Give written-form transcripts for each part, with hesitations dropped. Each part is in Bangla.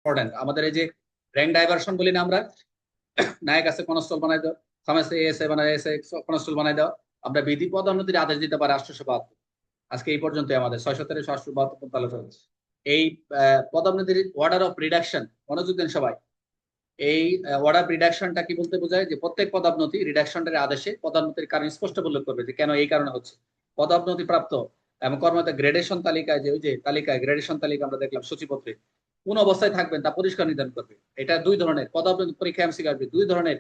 ইম্পর্টেন্ট। আমাদের এই যে র্যাঙ্ক ডাইভারশন বলি না আমরা, নায়ক আছে কনস্টেবল বানাই দাও, খামেছে এএসআই বানাই এসআই কনস্টেবল বানাই দাও, আমরা বিধি পদোন্নতির আদেশ দিতে পারি 872। আজকে এই পর্যন্ত আমাদের 613 872 আলোচনা হচ্ছে। এই পদোন্নতির অর্ডার অফ রিডাকশন, মনোযোগ দেন সবাই। এই অর্ডার রিডাকশনটা কি বলতে বোঝায়? যে প্রত্যেক পদোন্নতি রিডাকশনের আদেশে পদোন্নতির কারণ স্পষ্ট উল্লেখ করবে যে কেন এই কারণে হচ্ছে। পদোন্নতি প্রাপ্ত এবং কর্মরত গ্রেডেশন তালিকায়, যে ওই যে তালিকায় গ্রেডেশন তালিকা আমরা দেখলাম সূচিপত্রে কোন অবস্থায় থাকবেন তা পরিষ্কার নির্ধারণ করবে। এটা দুই ধরনের পদোন্নতি, পরীক্ষা এমসিকিউ আসবে দুই ধরনের।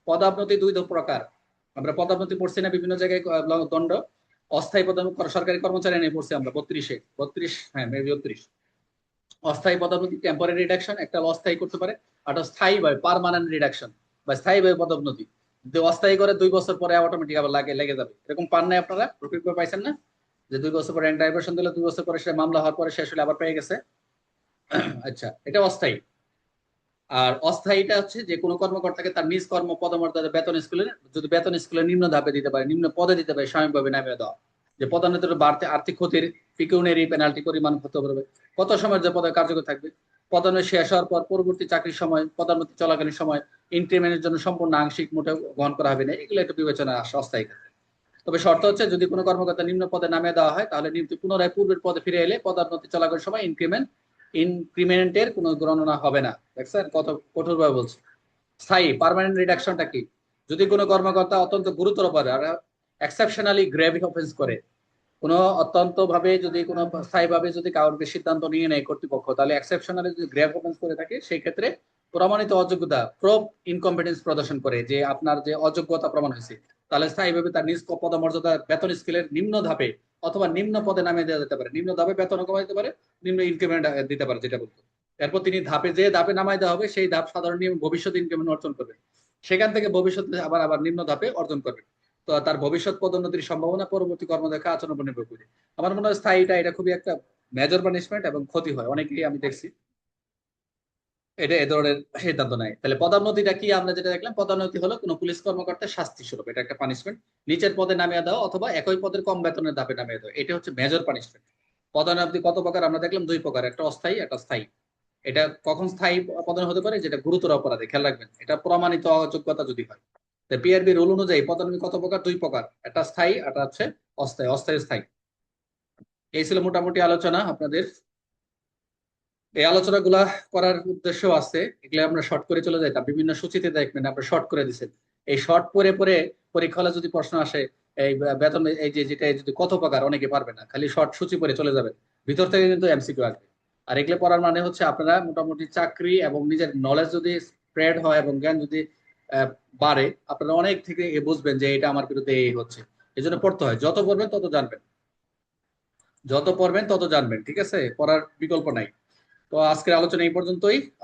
পদোন্নতি দুই প্রকার। আমরা পদোন্নতি পড়ছি না বিভিন্ন জায়গায়, দণ্ড অস্থায়ী পদোন্নতি সরকারি কর্মচারী নিয়ে পড়ছি আমরা 32 হ্যাঁ মেবি 32। অস্থায়ী পদোন্নতি টেম্পোরারি রিডাকশন, একটা অস্থায়ী করতে পারে, আর স্থায়ী ভাবে পার্মানেন্ট রিডাকশন বা স্থায়ী ভাবে পদোন্নতি। অস্থায়ী করে 2 বছর পরে অটোমেটিক আবার লেগে যাবে, এরকম পান নাই আপনারা? রফিক ভাই পাইছেন না? যে 2 বছর পরে র্যাঙ্ক ডাইভার্সন দিলে 2 বছর পরে সে মামলা হওয়ার পরে শেষ হলে আবার পেয়ে গেছে। আচ্ছা, এটা অস্থায়ী। আর অস্থায়ীটা হচ্ছে যে কোনো কর্মকর্তাকে তার নিজ কর্ম পদমর্যাদা বেতন স্কুলের, যদি বেতন স্কুলের নিম্ন ধাপে দিতে পারে, নিম্ন পদে দিতে পারে, সাময়িকভাবে নামিয়ে দেওয়া। যে পদোন্নতির বাড়তে আর্থিক ক্ষতির পিকিউনারি পেনাল্টি পরিমাণ হতে পারবে। কত সময়ের যে পদে কার্যকর থাকবে, পদোন্নতি শেষ হওয়ার পর পরবর্তী চাকরির সময়, পদোন্নতি চলাকালীন সময় ইনক্রিমেন্টের জন্য সম্পূর্ণ আংশিক মোটেও গ্রহণ করা হবে না। এগুলো একটু বিবেচনা আসে অস্থায়ী ক্ষেত্রে। তবে শর্ত হচ্ছে যদি কোনো কর্মকর্তা নিম্ন পদে নামিয়ে দেওয়া হয় তাহলে পুনরায় পূর্বের পদে ফিরে এলে পদোন্নতি চলাকালীন সময় ইনক্রিমেন্টের কোনো গণনা হবে না। দেখছেন কত কঠোর ভাবে বলছে। স্থায়ী পার্মানেন্ট রিডাকশনটা কি? যদি কোনো কর্মকর্তা অত্যন্ত গুরুতর পদে আর এক্সেপশনালি গ্রেভ অফেন্স করে, কোনো অত্যন্ত ভাবে যদি কোনো স্থায়ীভাবে যদি কাউকে সিদ্ধান্ত নিয়ে নেয় কর্তৃপক্ষ, তাহলে এক্সেপশনালি যদি গ্রেভ অফেন্স করে থাকে সেই ক্ষেত্রে প্রমাণিত অযোগ্যতা, প্রুভ ইনকম্পিটেন্স প্রদর্শন করে যে আপনার যে অযোগ্যতা প্রমাণ হয়েছে, তাহলে স্থায়ীভাবে তার নিজ পদমর্যাদা বেতন স্কেলের নিম্ন ধাপে অথবা নিম্ন পদে নামিয়ে দেওয়া যেতে পারে। নিম্ন ধাপে বেতন কমাই দিতে পারে, নিম্ন ইনক্রিমেন্ট দিতে পারে যেটা বলতো। এরপর তিনি ধাপে যে ধাপে নামাই দেওয়া হবে সেই ধাপ সাধারণ নিয়ম ভবিষ্যৎ ইনক্রিমেন্ট অর্জন করবে, সেখান থেকে ভবিষ্যতে আবার আবার নিম্ন ধাপে অর্জন করবে। তো তার ভবিষ্যৎ পদোন্নতির সম্ভাবনা পরবর্তী কর্মদক্ষতা আচরণ উপর নির্ভর করে। আমার মনে হয় স্থায়ীটা এটা খুবই একটা মেজর পানিশমেন্ট এবং ক্ষতি হয় অনেকেই, আমি দেখছি এটা এ ধরনের সিদ্ধান্ত নেয়। তাহলে পদোন্নতিটা কি? আমরা যেটা দেখলাম, পদোন্নতি হলো কোনো পুলিশ কর্মকর্তার শাস্তি স্বরূপ, এটা একটা পানিশমেন্ট। নিচের পদে নামিয়ে দেওয়া অথবা একই পদের কম বেতনের ধাপে নামিয়ে দেওয়া, এটা হচ্ছে মেজর পানিশমেন্ট। পদোন্নতি কত প্রকার আমরা দেখলাম? 2 প্রকার, একটা অস্থায়ী একটা স্থায়ী। এটা কখন স্থায়ী পদোন্নতি হতে পারে? যেটা গুরুতর অপরাধে, খেয়াল রাখবেন, এটা প্রমাণিত অযোগ্যতা যদি হয়। পিআরবি রুল অনুযায়ী পদোন্নতি কত প্রকার? 2 প্রকার, একটা স্থায়ী একটা হচ্ছে অস্থায়ী। অস্থায়ী স্থায়ী, এই ছিল মোটামুটি আলোচনা আপনাদের। এই আলোচনাগুলা করার উদ্দেশ্য আছে, এগুলো আমরা শর্ট করে চলে যাইতাম, বিভিন্ন সূচিতে দেখবেন আমরা শর্ট করে দিচ্ছেন। এই শর্ট পরে পরে পরীক্ষা হলে যদি প্রশ্ন আসে এই বেতন এই যে যেটা যদি কত প্রকার, অনেকে পারবে না, খালি শর্ট সূচি পরে চলে যাবে, ভিতর থেকে কিন্তু এমসিকিউ আসবে। আর এগুলো পড়ার মানে হচ্ছে আপনারা মোটামুটি চাকরি এবং নিজের নলেজ যদি স্প্রেড হয় এবং জ্ঞান যদি আহ, বাড়ে, আপনারা অনেক থেকে বুঝবেন যে এটা আমার বিরুদ্ধে এই হচ্ছে। এই জন্য পড়তে হয়, যত পড়বেন তত জানবেন, যত পড়বেন তত জানবেন, ঠিক আছে? পড়ার বিকল্প নাই। তো আজকের আলোচনা এই পর্যন্তই।